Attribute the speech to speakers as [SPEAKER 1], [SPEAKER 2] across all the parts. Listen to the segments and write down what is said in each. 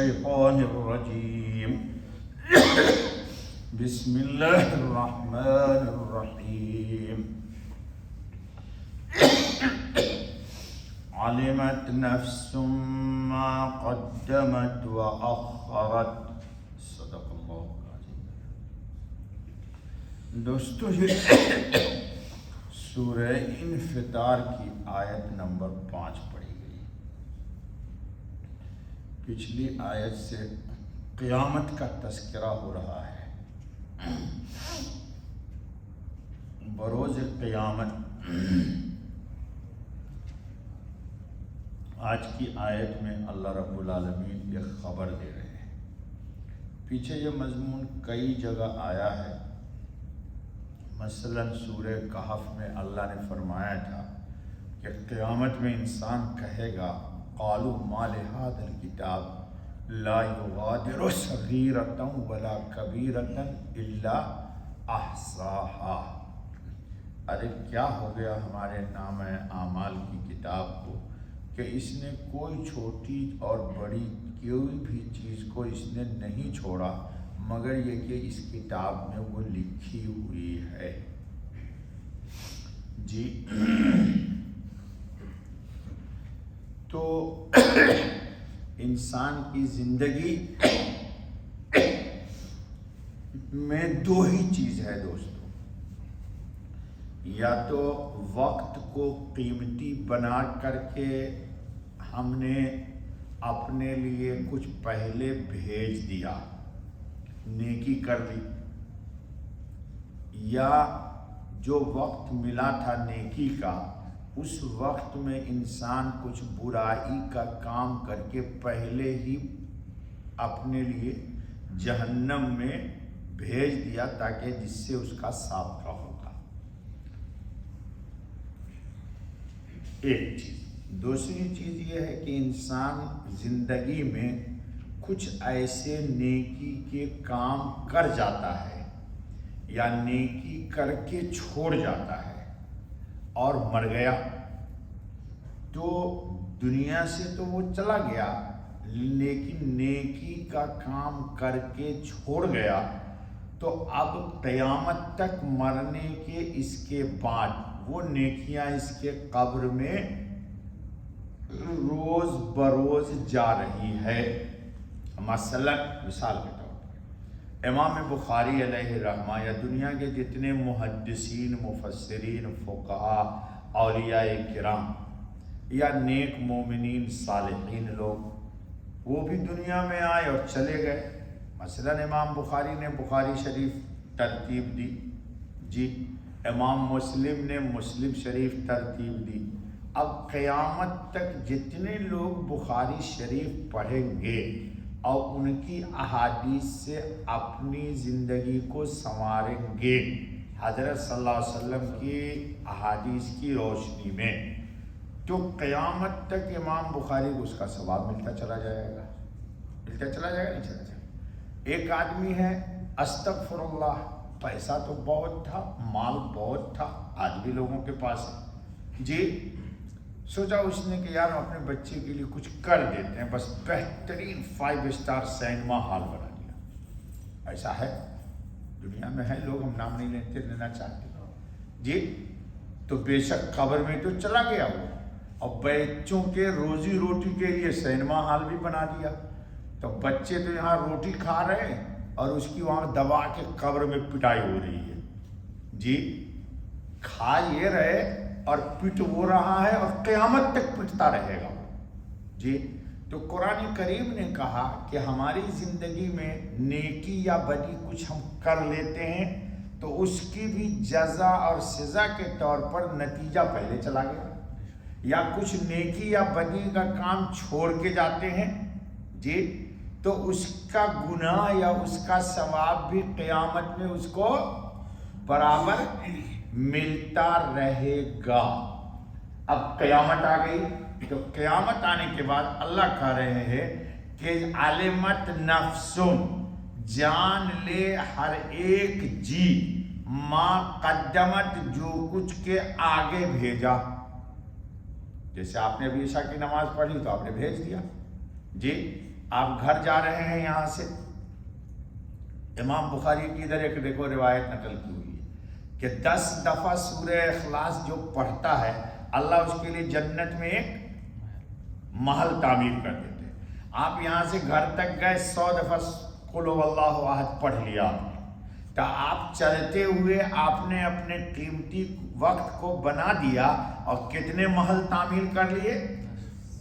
[SPEAKER 1] الشيطان الرجيم بسم الله الرحمن الرحيم علمت نفس ما قدمت وأخرت صدق اللہ العظیم۔ دوستو یہ سورہ انفطار کی آیت نمبر 5 پڑھی گئی۔ پچھلی آیت سے قیامت کا تذکرہ ہو رہا ہے۔ بروز قیامت آج کی آیت میں اللہ رب العالمین یہ خبر دے رہے ہیں۔ پیچھے یہ مضمون کئی جگہ آیا ہے۔ مثلا سورہ کہف میں اللہ نے فرمایا تھا کہ قیامت میں انسان کہے گا قالوا ما لهذا الكتاب لا يغادر صغیرۃ ولا کبیرۃ الا احصاها۔ ارے کیا ہو گیا ہمارے نامہ اعمال کی کتاب کو کہ اس نے کوئی چھوٹی اور بڑی کوئی بھی چیز کو اس نے نہیں چھوڑا مگر یہ کہ اس کتاب میں وہ لکھی ہوئی ہے۔ جی تو انسان کی زندگی میں دو ہی چیز ہے دوستو، یا تو وقت کو قیمتی بنا کر کے ہم نے اپنے لیے کچھ پہلے بھیج دیا، نیکی کر لی، یا جو وقت ملا تھا نیکی کا اس وقت میں انسان کچھ برائی کا کام کر کے پہلے ہی اپنے لیے جہنم میں بھیج دیا تاکہ جس سے اس کا سابقہ ہوگا۔ ایک چیز۔ دوسری چیز یہ ہے کہ انسان زندگی میں کچھ ایسے نیکی کے کام کر جاتا ہے یا نیکی کر کے چھوڑ جاتا ہے اور مر گیا تو دنیا سے تو وہ چلا گیا، لیکن نیکی کا کام کر کے چھوڑ گیا تو اب قیامت تک مرنے کے اس کے بعد وہ نیکیاں اس کے قبر میں روز بروز جا رہی ہے۔ مثلا مثال کے طور پر امام بخاری علیہ رحمہ یا دنیا کے جتنے محدثین، مفسرین، فقہاء، اولیاء کرام یا نیک مومنین صالحین لوگ وہ بھی دنیا میں آئے اور چلے گئے۔ مثلا امام بخاری نے بخاری شریف ترتیب دی، جی امام مسلم نے مسلم شریف ترتیب دی۔ اب قیامت تک جتنے لوگ بخاری شریف پڑھیں گے اور ان کی احادیث سے اپنی زندگی کو سنواریں گے حضرت صلی اللہ علیہ وسلم کی احادیث کی روشنی میں، تو قیامت تک امام بخاری کو اس کا ثواب ملتا چلا جائے گا، نہیں چلا جائے گا۔ ایک آدمی ہے استغفر اللہ، پیسہ تو بہت تھا، مال بہت تھا، آج بھی لوگوں کے پاس ہے، جی سوچا اس نے کہ یار اپنے بچے کے لیے کچھ کر دیتے ہیں، بس بہترین 5 اسٹار سینما ہال بنا دیا۔ ایسا ہے دنیا میں، ہے لوگ، ہم نام نہیں لینا چاہتے، جی تو بے شک قبر میں تو چلا گیا وہ، اور بچوں کے روزی روٹی کے لیے سینما ہال بھی بنا دیا، تو بچے تو یہاں روٹی کھا رہے ہیں اور اس کی وہاں دبا کے قبر میں پٹائی ہو رہی ہے، جی کھا یہ رہے اور پٹ وہ رہا ہے اور قیامت تک پٹتا رہے گا، جی تو قرآن کریم نے کہا کہ ہماری زندگی میں نیکی یا بدی کچھ ہم کر لیتے ہیں تو اس کی بھی جزا اور سزا کے طور پر نتیجہ پہلے چلا گیا، یا کچھ نیکی یا بدی کا کام چھوڑ کے جاتے ہیں، جی تو اس کا گناہ یا اس کا ثواب بھی قیامت میں اس کو برابر ملتا رہے گا۔ اب قیامت آ گئی تو قیامت آنے کے بعد اللہ کہہ رہے ہیں کہ علمت نفس، جان لے ہر ایک جی، ما قدمت، جو کچھ کے آگے بھیجا۔ جیسے آپ نے ابھی عشاء کی نماز پڑھی تو آپ نے بھیج دیا، جی آپ گھر جا رہے ہیں یہاں سے، امام بخاری کی ادھر ایک دیکھو روایت نقل کی ہوئی ہے کہ 10 دفعہ سورہ اخلاص جو پڑھتا ہے اللہ اس کے لیے جنت میں ایک محل تعمیر کر دیتے ہیں۔ آپ یہاں سے گھر تک گئے، 100 دفعہ قل هو اللہ احد پڑھ لیا آپ نے، تو آپ چلتے ہوئے آپ نے اپنے قیمتی وقت کو بنا دیا اور کتنے محل تعمیر کر لیے؟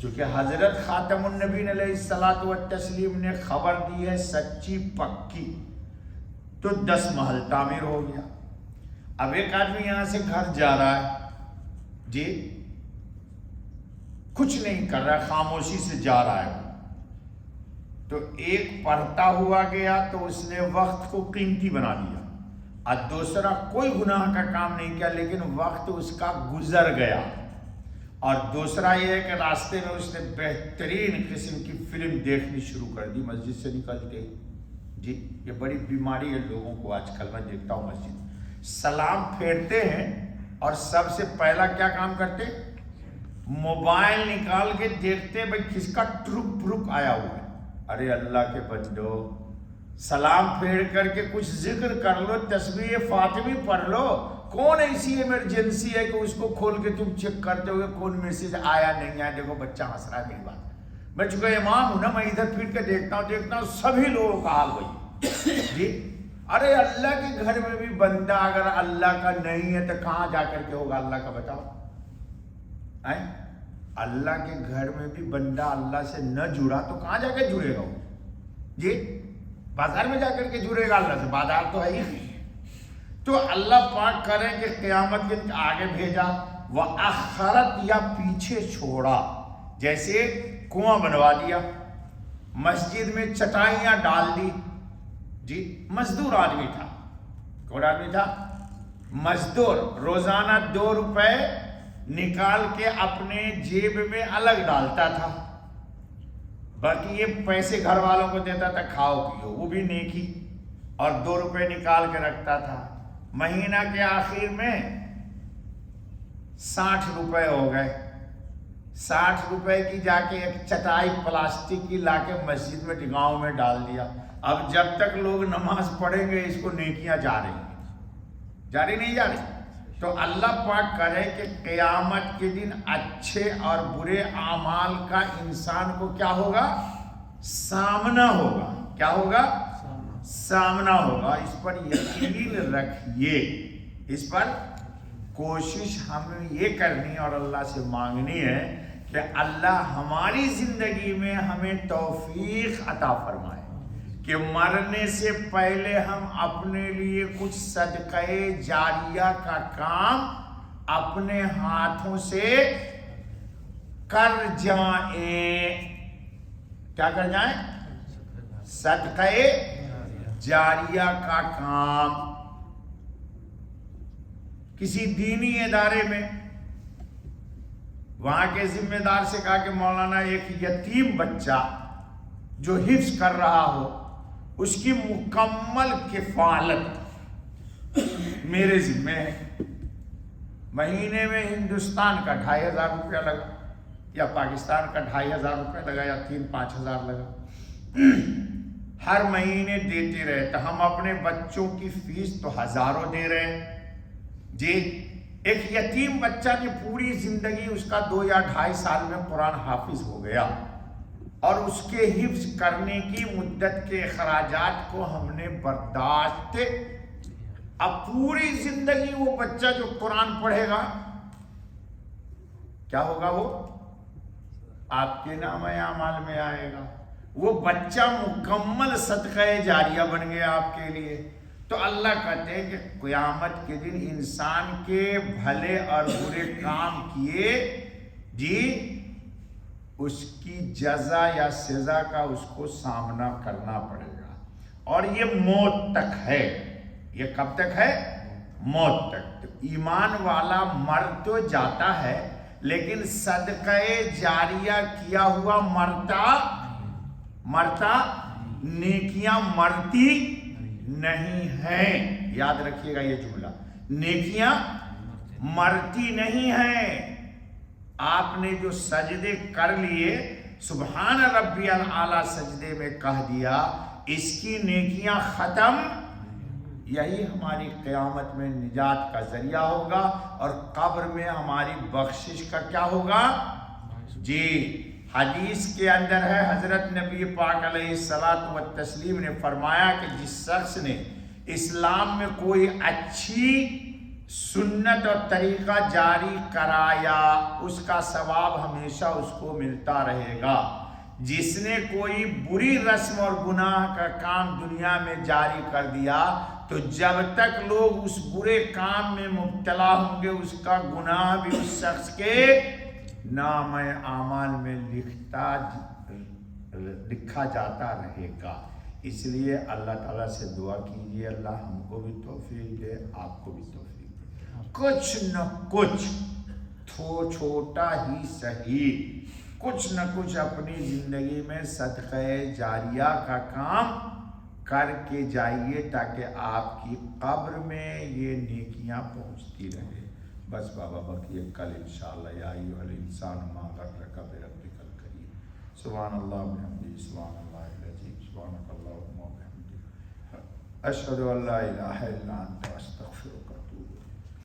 [SPEAKER 1] چونکہ حضرت خاتم النبیین علیہ الصلوۃ والتسلیم نے خبر دی ہے سچی پکی، تو 10 محل تعمیر ہو گیا۔ اب ایک آدمی یہاں سے گھر جا رہا ہے جی، کچھ نہیں کر رہا ہے، خاموشی سے جا رہا ہے، تو ایک پڑھتا ہوا گیا تو اس نے وقت کو قیمتی بنا دیا، اور دوسرا کوئی گناہ کا کام نہیں کیا لیکن وقت اس کا گزر گیا، اور دوسرا یہ ہے کہ راستے میں اس نے بہترین قسم کی فلم دیکھنی شروع کر دی مسجد سے نکلتے۔ جی یہ بڑی بیماری ہے لوگوں کو آج کل، میں دیکھتا ہوں مسجد سلام پھیرتے ہیں اور سب سے پہلا کیا کام کرتے؟ موبائل نکال کے دیکھتے بھئی کس کا ٹرک پرک آیا ہوا ہے۔ ارے اللہ کے بندو، سلام پھیر کر کے کچھ ذکر کر لو، تسبیح فاطمی پڑھ لو، کون ایسی ایمرجنسی ہے کہ اس کو کھول کے تم چیک کرتے ہوئے کون میسج آیا نہیں آیا؟ دیکھو بچہ ہنس رہا ہے، میری بات میں چونکہ امام ہوں نا، میں ادھر پھر کے دیکھتا ہوں سبھی لوگوں کا حال وہی جی۔ ارے اللہ کے گھر میں بھی بندہ اگر اللہ کا نہیں ہے تو کہاں جا کر کے ہوگا اللہ کا؟ بتاؤ، اللہ کے گھر میں بھی بندہ اللہ سے نہ جڑا تو کہاں جا کے جڑے گا وہ؟ جی بازار میں جا کر کے جڑے گا اللہ سے؟ بازار تو ہے ہی نہیں۔ تو اللہ پاک کریں کہ قیامت کے آگے بھیجا، وَأَخَّرَتْ یا پیچھے چھوڑا، جیسے کنواں بنوا دیا، مسجد میں چٹائیاں ڈال دی جی۔ مزدور آدمی تھا، کون آدمی تھا؟ مزدور، روزانہ 2 روپے نکال کے اپنے جیب میں الگ ڈالتا تھا، باقی یہ پیسے گھر والوں کو دیتا تھا کھاؤ پیو، وہ بھی نیکی، اور 2 روپے نکال کے رکھتا تھا۔ مہینہ کے آخر میں 60 روپے ہو گئے، 60 روپے کی جا کے ایک چٹائی پلاسٹک کی لا کے مسجد میں گاؤں میں ڈال دیا۔ اب جب تک لوگ نماز پڑھیں گے اس کو نیکیاں جا رہی ہیں، جاری نہیں جا رہی؟ تو اللہ پاک کرے کہ قیامت کے دن اچھے اور برے اعمال کا انسان کو کیا ہوگا؟ سامنا ہوگا۔ کیا ہوگا؟ سامنا ہوگا۔ اس پر یقین رکھیے، اس پر کوشش ہمیں یہ کرنی اور اللہ سے مانگنی ہے کہ اللہ ہماری زندگی میں ہمیں توفیق عطا فرمائے کہ مرنے سے پہلے ہم اپنے لیے کچھ صدقہ جاریہ کا کام اپنے ہاتھوں سے کر جائیں۔ کیا کر جائیں؟ صدقہ جاریہ کا کام۔ کسی دینی ادارے میں وہاں کے ذمہ دار سے کہا کہ مولانا ایک یتیم بچہ جو حفظ کر رہا ہو اس کی مکمل کفالت میرے ذمہ ہے۔ مہینے میں ہندوستان کا 2500 روپیہ لگا، یا پاکستان کا 2500 روپیہ لگا، یا 3-5 ہزار لگا، ہر مہینے دیتے رہے، تو ہم اپنے بچوں کی فیس تو ہزاروں دے رہے ہیں جی۔ ایک یتیم بچہ کی پوری زندگی اس کا 2 یا 2.5 سال میں قرآن حافظ ہو گیا، اور اس کے حفظ کرنے کی مدت کے اخراجات کو ہم نے برداشت، اب پوری زندگی وہ بچہ جو قرآن پڑھے گا کیا ہوگا؟ وہ آپ کے نام اعمال میں آئے گا، وہ بچہ مکمل صدقہ جاریہ بن گیا آپ کے لیے۔ تو اللہ کہتے ہیں کہ قیامت کے دن انسان کے بھلے اور برے کام کیے جی، اس کی جزا یا سزا کا اس کو سامنا کرنا پڑے گا، اور یہ موت تک ہے۔ یہ کب تک ہے؟ موت تک۔ تو ایمان والا مر تو جاتا ہے لیکن صدقہ جاریہ کیا ہوا مرتا نیکیاں مرتی نہیں ہیں۔ یاد رکھیے گا یہ جملہ، نیکیاں مرتی نہیں ہیں۔ آپ نے جو سجدے کر لیے سبحان ربی الاعلیٰ سجدے میں کہہ دیا، اس کی نیکیاں ختم، یہی ہماری قیامت میں نجات کا ذریعہ ہوگا اور قبر میں ہماری بخشش کا کیا ہوگا؟ جی حدیث کے اندر ہے، حضرت نبی پاک علیہ الصلاۃ والتسلیم نے فرمایا کہ جس شخص نے اسلام میں کوئی اچھی سنت اور طریقہ جاری کرایا، اس کا ثواب ہمیشہ اس کو ملتا رہے گا۔ جس نے کوئی بری رسم اور گناہ کا کام دنیا میں جاری کر دیا تو جب تک لوگ اس برے کام میں مبتلا ہوں گے اس کا گناہ بھی اس شخص کے نام اعمال میں لکھا جاتا رہے گا۔ اس لیے اللہ تعالیٰ سے دعا کیجیے، اللہ ہم کو بھی توفیق دے، آپ کو بھی توفیق دے، کچھ نہ کچھ چھوٹا ہی صحیح کچھ نہ کچھ اپنی زندگی میں صدقہ جاریہ کا کام کر کے جائیے تاکہ آپ کی قبر میں یہ نیکیاں پہنچتی رہے۔ بس بابا بقیہ کل انشاءاللہ۔ یا ایھا الانسان ما غرک بربک الکریم، سبحان اللہ بحمدہ، سبحان اللہ العظیم، سبحانک اللہم وبحمدک، اشہد ان لا الہ الا انت۔